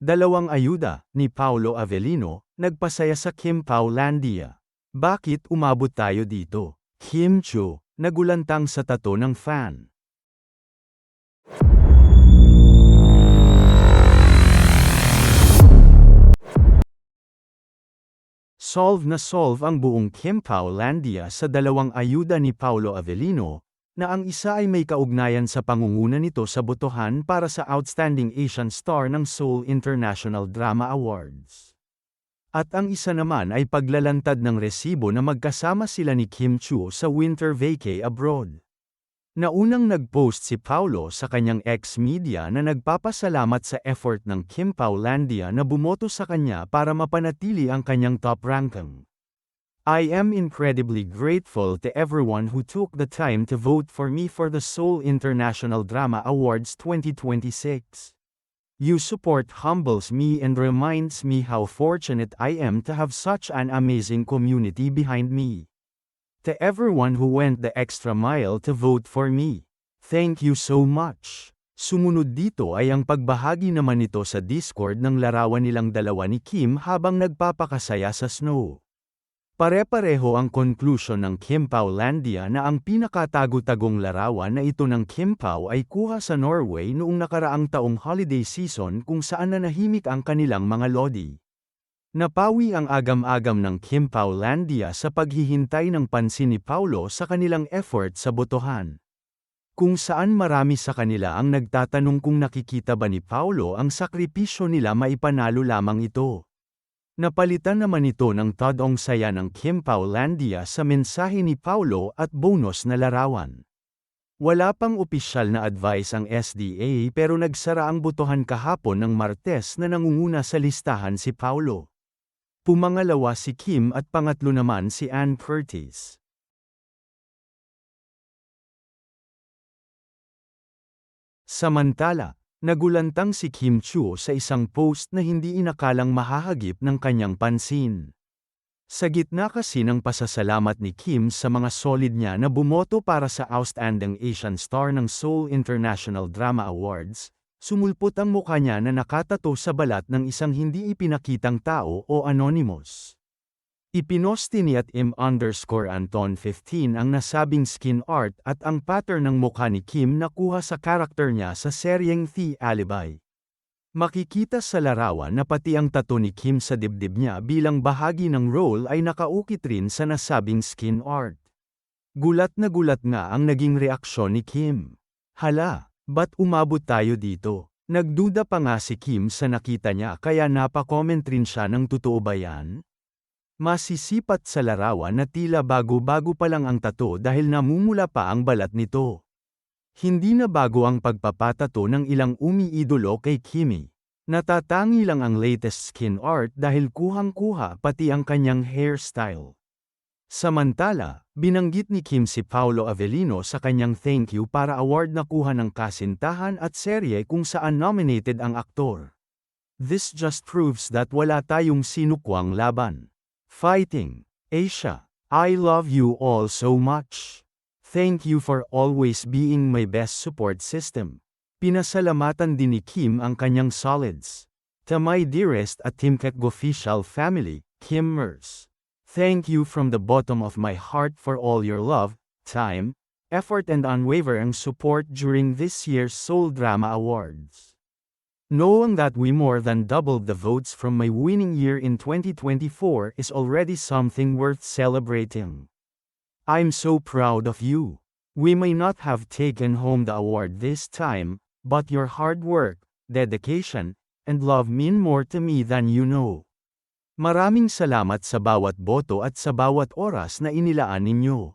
Dalawang ayuda ni Paolo Avellino, nagpasaya sa Kim Paulandia. Bakit umabot tayo dito? Kim Chiu, nagulantang sa tato ng fan. Solve ang buong Kim Paulandia sa dalawang ayuda ni Paolo Avellino, na ang isa ay may kaugnayan sa pangunguna nito sa botohan para sa Outstanding Asian Star ng Seoul International Drama Awards. At ang isa naman ay paglalantad ng resibo na magkasama sila ni Kim Chiu sa winter vacay abroad. Naunang nag-post si Paolo sa kanyang ex-media na nagpapasalamat sa effort ng Kim Paulandia na bumoto sa kanya para mapanatili ang kanyang top ranking. I am incredibly grateful to everyone who took the time to vote for me for the Seoul International Drama Awards 2026. Your support humbles me and reminds me how fortunate I am to have such an amazing community behind me. To everyone who went the extra mile to vote for me, thank you so much. Sumunod dito ay ang pagbahagi naman nito sa Discord ng larawan nilang dalawa ni Kim habang nagpapakasaya sa snow. Pare-pareho ang conclusion ng Kim Paulandia na ang pinakatago-tagong larawan na ito ng Kim Pao ay kuha sa Norway noong nakaraang taong holiday season kung saan nanahimik ang kanilang mga lodi. Napawi ang agam-agam ng Kim Paulandia sa paghihintay ng pansin ni Paolo sa kanilang effort sa botohan. Kung saan marami sa kanila ang nagtatanong kung nakikita ba ni Paolo ang sakripisyo nila maipanalo lamang ito. Napalitan naman ito ng tadong saya ng Kim Paulandia sa mensahe ni Paolo at bonus na larawan. Wala pang opisyal na advice ang SDA pero nagsara ang botohan kahapon ng Martes na nangunguna sa listahan si Paolo. Pumangalawa si Kim at pangatlo naman si Ann Curtis. Samantala, nagulantang si Kim Chiu sa isang post na hindi inakalang mahahagip ng kanyang pansin. Sa gitna kasi ng pasasalamat ni Kim sa mga solid niya na bumoto para sa Outstanding Asian Star ng Seoul International Drama Awards, sumulpot ang mukha niya na nakatato sa balat ng isang hindi ipinakitang tao o anonymous. Ipinosti ni @im_Anton15 ang nasabing skin art at ang pattern ng mukha ni Kim na kuha sa karakter niya sa seryeng The Alibi. Makikita sa larawan na pati ang tattoo ni Kim sa dibdib niya bilang bahagi ng role ay nakaukit rin sa nasabing skin art. Gulat na gulat nga ang naging reaksyon ni Kim. Hala, ba't umabot tayo dito? Nagduda pa nga si Kim sa nakita niya kaya napakomment rin siya ng totoo ba yan? Masisipat sa larawan na tila bago-bago pa lang ang tato dahil namumula pa ang balat nito. Hindi na bago ang pagpapatato ng ilang umiidolo kay Kimi. Natatangi lang ang latest skin art dahil kuhang-kuha pati ang kanyang hairstyle. Samantala, binanggit ni Kim si Paolo Avellino sa kanyang thank you para award na kuha ng kasintahan at serye kung saan nominated ang aktor. This just proves that wala tayong sinukwang laban. Fighting, Asia. I love you all so much. Thank you for always being my best support system. Pinasalamatan din ni Kim ang kanyang solids. To my dearest at Team Kekgo-official family, Kim Mers. Thank you from the bottom of my heart for all your love, time, effort and unwavering support during this year's Seoul Drama Awards. Knowing that we more than doubled the votes from my winning year in 2024 is already something worth celebrating. I'm so proud of you. We may not have taken home the award this time, but your hard work, dedication, and love mean more to me than you know. Maraming salamat sa bawat boto at sa bawat oras na inilaan ninyo.